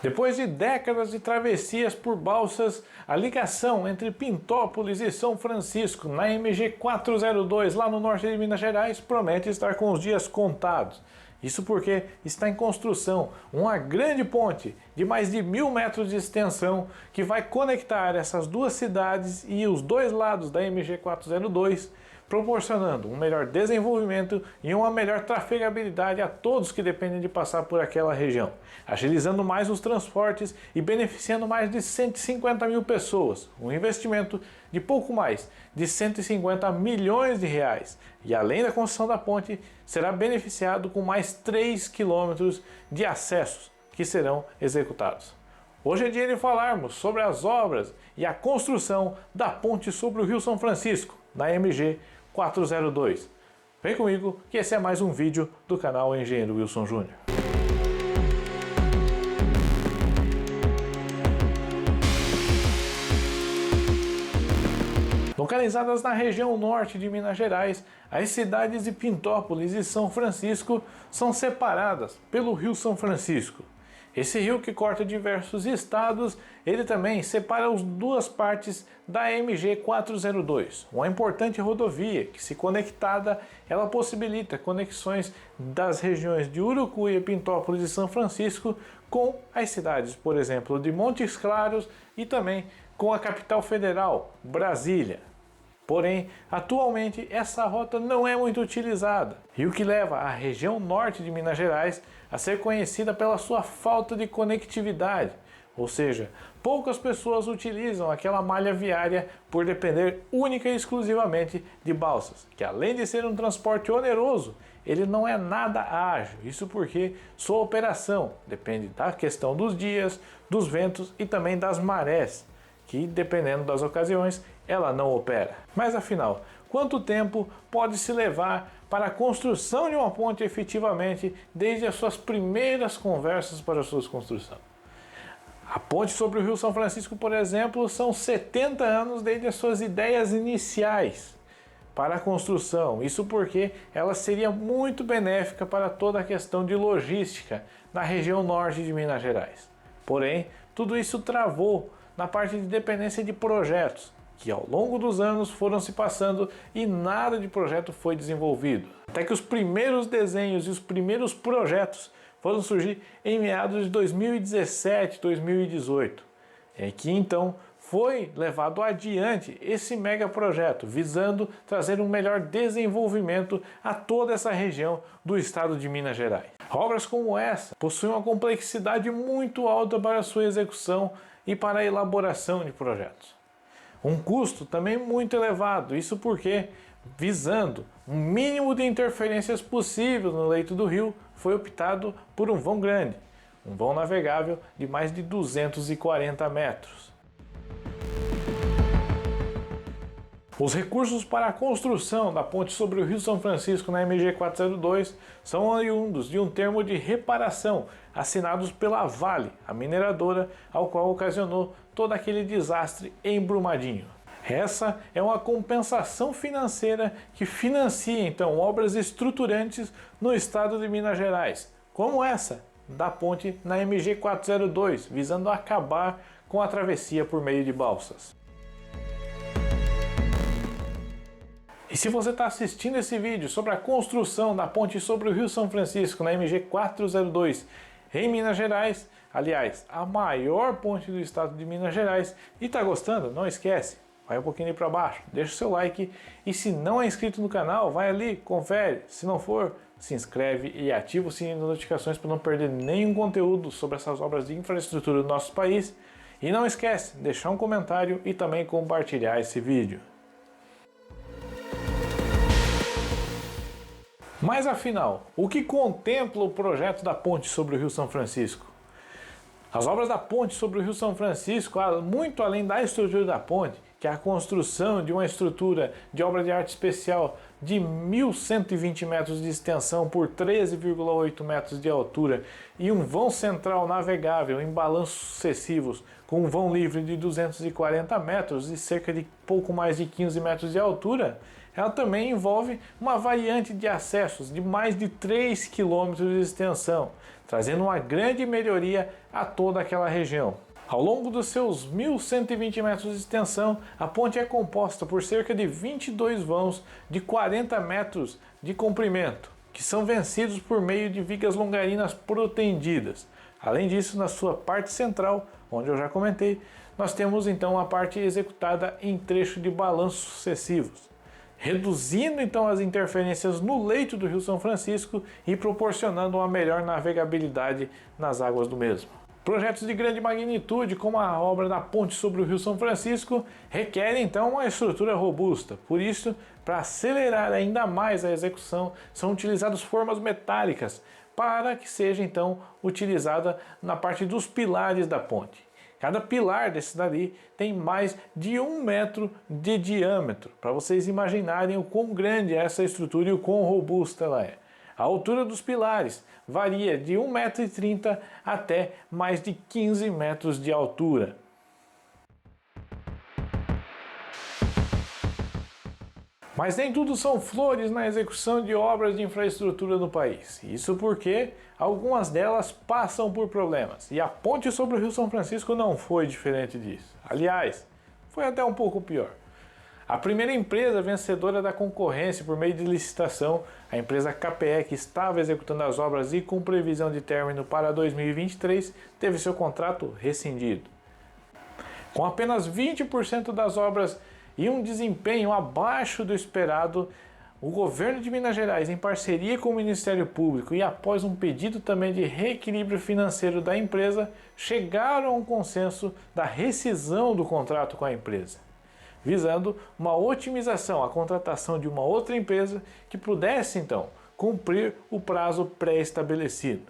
Depois de décadas de travessias por balsas, a ligação entre Pintópolis e São Francisco na MG 402 lá no norte de Minas Gerais promete estar com os dias contados. Isso porque está em construção uma grande ponte de mais de 1.000 metros de extensão que vai conectar essas duas cidades e os dois lados da MG 402, proporcionando um melhor desenvolvimento e uma melhor trafegabilidade a todos que dependem de passar por aquela região, agilizando mais os transportes e beneficiando mais de 150 mil pessoas, um investimento de pouco mais de 150 milhões de reais. E além da construção da ponte, será beneficiado com mais 3 quilômetros de acessos que serão executados. Hoje é dia de falarmos sobre as obras e a construção da ponte sobre o Rio São Francisco, na MG 402. Vem comigo que esse é mais um vídeo do canal Engenheiro Wilson Júnior. Localizadas na região norte de Minas Gerais, as cidades de Pintópolis e São Francisco são separadas pelo Rio São Francisco. Esse rio que corta diversos estados, ele também separa as duas partes da MG 402, uma importante rodovia que, se conectada, ela possibilita conexões das regiões de Urucuia, Pintópolis e São Francisco com as cidades, por exemplo, de Montes Claros e também com a capital federal, Brasília. Porém, atualmente essa rota não é muito utilizada, e o que leva a região norte de Minas Gerais a ser conhecida pela sua falta de conectividade, ou seja, poucas pessoas utilizam aquela malha viária por depender única e exclusivamente de balsas, que além de ser um transporte oneroso, ele não é nada ágil, isso porque sua operação depende da questão dos dias, dos ventos e também das marés, que dependendo das ocasiões ela não opera. Mas afinal, quanto tempo pode se levar para a construção de uma ponte efetivamente desde as suas primeiras conversas para a sua construção? A ponte sobre o Rio São Francisco, por exemplo, são 70 anos desde as suas ideias iniciais para a construção. Isso porque ela seria muito benéfica para toda a questão de logística na região norte de Minas Gerais. Porém, tudo isso travou na parte de dependência de projetos, que ao longo dos anos foram se passando e nada de projeto foi desenvolvido. Até que os primeiros desenhos e os primeiros projetos foram surgir em meados de 2017, 2018. É que então foi levado adiante esse mega projeto, visando trazer um melhor desenvolvimento a toda essa região do estado de Minas Gerais. Obras como essa possuem uma complexidade muito alta para sua execução e para a elaboração de projetos. Um custo também muito elevado, isso porque, visando um mínimo de interferências possíveis no leito do rio, foi optado por um vão grande, um vão navegável de mais de 240 metros. Os recursos para a construção da ponte sobre o Rio São Francisco na MG 402 são oriundos de um termo de reparação assinados pela Vale, a mineradora, ao qual ocasionou todo aquele desastre em Brumadinho. Essa é uma compensação financeira que financia então obras estruturantes no estado de Minas Gerais, como essa da ponte na MG 402, visando acabar com a travessia por meio de balsas. E se você está assistindo esse vídeo sobre a construção da ponte sobre o Rio São Francisco na MG 402 em Minas Gerais, aliás, a maior ponte do estado de Minas Gerais, e está gostando, não esquece, vai um pouquinho ali para baixo, deixa o seu like, e se não é inscrito no canal, vai ali, confere, se não for, se inscreve e ativa o sininho de notificações para não perder nenhum conteúdo sobre essas obras de infraestrutura do nosso país, e não esquece, deixar um comentário e também compartilhar esse vídeo. Mas afinal, o que contempla o projeto da ponte sobre o Rio São Francisco? As obras da ponte sobre o Rio São Francisco, muito além da estrutura da ponte, que é a construção de uma estrutura de obra de arte especial de 1.120 metros de extensão por 13,8 metros de altura e um vão central navegável em balanços sucessivos com um vão livre de 240 metros e cerca de pouco mais de 15 metros de altura, ela também envolve uma variante de acessos de mais de 3 km de extensão, trazendo uma grande melhoria a toda aquela região. Ao longo dos seus 1.120 metros de extensão, a ponte é composta por cerca de 22 vãos de 40 metros de comprimento, que são vencidos por meio de vigas longarinas protendidas. Além disso, na sua parte central, onde eu já comentei, nós temos então a parte executada em trecho de balanços sucessivos, reduzindo então as interferências no leito do Rio São Francisco e proporcionando uma melhor navegabilidade nas águas do mesmo. Projetos de grande magnitude, como a obra da ponte sobre o Rio São Francisco, requerem então uma estrutura robusta. Por isso, para acelerar ainda mais a execução, são utilizadas formas metálicas para que seja então utilizada na parte dos pilares da ponte. Cada pilar desse dali tem mais de 1 metro de diâmetro, para vocês imaginarem o quão grande é essa estrutura e o quão robusta ela é. A altura dos pilares varia de 1,30 m até mais de 15 metros de altura. Mas nem tudo são flores na execução de obras de infraestrutura no país. Isso porque algumas delas passam por problemas. E a ponte sobre o Rio São Francisco não foi diferente disso. Aliás, foi até um pouco pior. A primeira empresa vencedora da concorrência por meio de licitação, a empresa KPE, que estava executando as obras e com previsão de término para 2023, teve seu contrato rescindido. Com apenas 20% das obras e um desempenho abaixo do esperado, o governo de Minas Gerais, em parceria com o Ministério Público e após um pedido também de reequilíbrio financeiro da empresa, chegaram a um consenso da rescisão do contrato com a empresa, visando uma otimização, a contratação de uma outra empresa que pudesse então cumprir o prazo pré-estabelecido.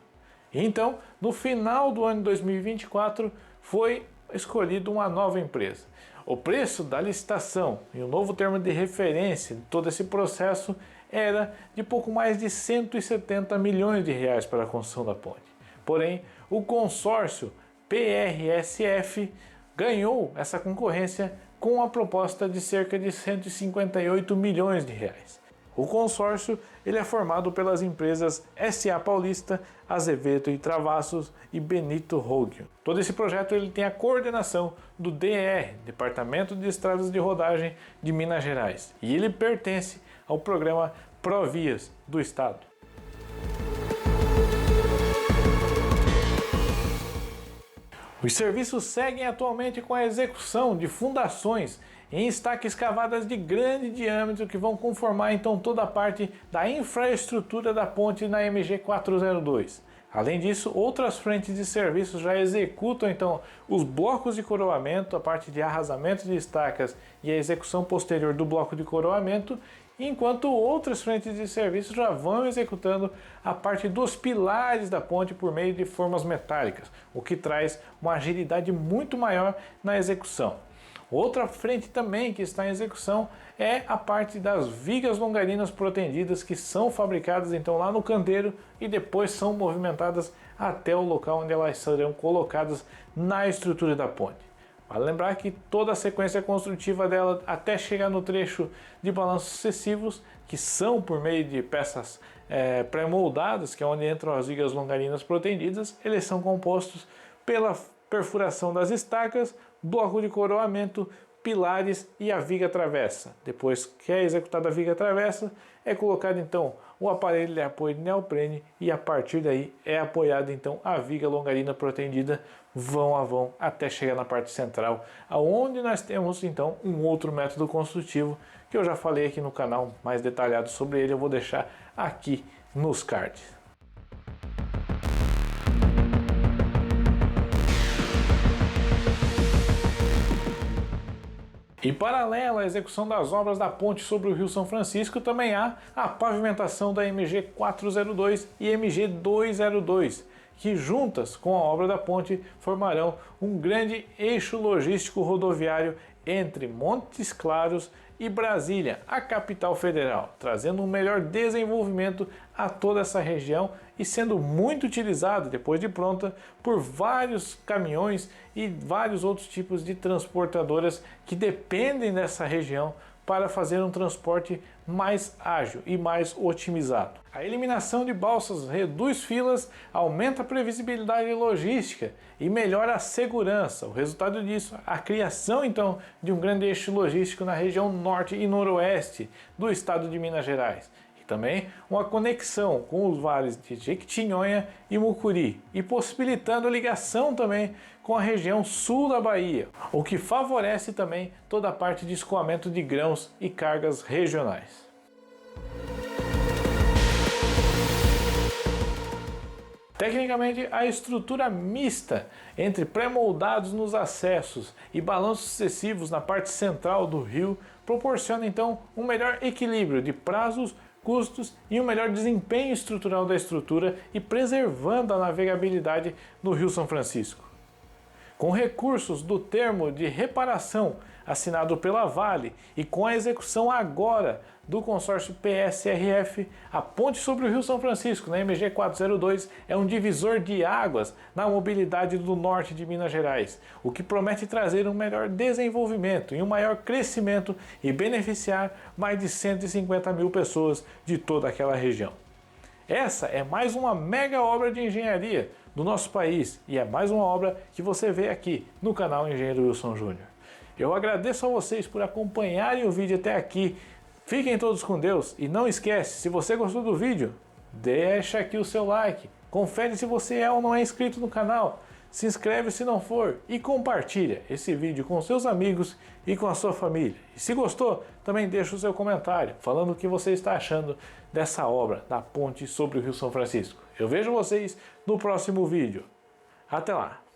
Então, no final do ano de 2024, foi escolhida uma nova empresa. O preço da licitação e o novo termo de referência de todo esse processo era de pouco mais de 170 milhões de reais para a construção da ponte. Porém, o consórcio PRSF ganhou essa concorrência com a proposta de cerca de 158 milhões de reais. O consórcio ele é formado pelas empresas SA Paulista, Azevedo e Travassos e Benito Roggio. Todo esse projeto ele tem a coordenação do DR, Departamento de Estradas de Rodagem de Minas Gerais, e ele pertence ao programa Provias do Estado. Os serviços seguem atualmente com a execução de fundações em estacas cavadas de grande diâmetro que vão conformar então toda a parte da infraestrutura da ponte na MG 402. Além disso, outras frentes de serviços já executam então os blocos de coroamento, a parte de arrasamento de estacas e a execução posterior do bloco de coroamento, enquanto outras frentes de serviço já vão executando a parte dos pilares da ponte por meio de formas metálicas, o que traz uma agilidade muito maior na execução. Outra frente também que está em execução é a parte das vigas longarinas protendidas, que são fabricadas então lá no canteiro e depois são movimentadas até o local onde elas serão colocadas na estrutura da ponte. Vale lembrar que toda a sequência construtiva dela até chegar no trecho de balanços sucessivos, que são por meio de peças pré-moldadas, que é onde entram as vigas longarinas protendidas, eles são compostos pela perfuração das estacas, bloco de coroamento, pilares e a viga travessa. Depois que é executada a viga travessa, é colocado então o aparelho de apoio de neoprene e a partir daí é apoiada então a viga longarina protendida vão a vão até chegar na parte central, aonde nós temos então um outro método construtivo que eu já falei aqui no canal, mais detalhado sobre ele eu vou deixar aqui nos cards. E paralelo à execução das obras da ponte sobre o Rio São Francisco, também há a pavimentação da MG 402 e MG 202, que juntas com a obra da ponte formarão um grande eixo logístico rodoviário entre Montes Claros e Brasília, a capital federal, trazendo um melhor desenvolvimento a toda essa região e sendo muito utilizado depois de pronta por vários caminhões e vários outros tipos de transportadoras que dependem dessa região para fazer um transporte mais ágil e mais otimizado. A eliminação de balsas reduz filas, aumenta a previsibilidade logística e melhora a segurança. O resultado disso, a criação então de um grande eixo logístico na região norte e noroeste do estado de Minas Gerais. Também uma conexão com os vales de Jequitinhonha e Mucuri e possibilitando a ligação também com a região sul da Bahia, o que favorece também toda a parte de escoamento de grãos e cargas regionais. Tecnicamente, a estrutura mista entre pré-moldados nos acessos e balanços sucessivos na parte central do rio proporciona então um melhor equilíbrio de prazos, custos e um melhor desempenho estrutural da estrutura e preservando a navegabilidade no Rio São Francisco. Com recursos do termo de reparação assinado pela Vale e com a execução agora do consórcio PSRF, a ponte sobre o Rio São Francisco, na MG 402, é um divisor de águas na mobilidade do norte de Minas Gerais, o que promete trazer um melhor desenvolvimento e um maior crescimento e beneficiar mais de 150 mil pessoas de toda aquela região. Essa é mais uma mega obra de engenharia do nosso país e é mais uma obra que você vê aqui no canal Engenheiro Wilson Júnior. Eu agradeço a vocês por acompanharem o vídeo até aqui. Fiquem todos com Deus e não esquece, se você gostou do vídeo, deixa aqui o seu like, confere se você é ou não é inscrito no canal, se inscreve se não for e compartilha esse vídeo com seus amigos e com a sua família. E se gostou, também deixa o seu comentário falando o que você está achando dessa obra da ponte sobre o Rio São Francisco. Eu vejo vocês no próximo vídeo. Até lá!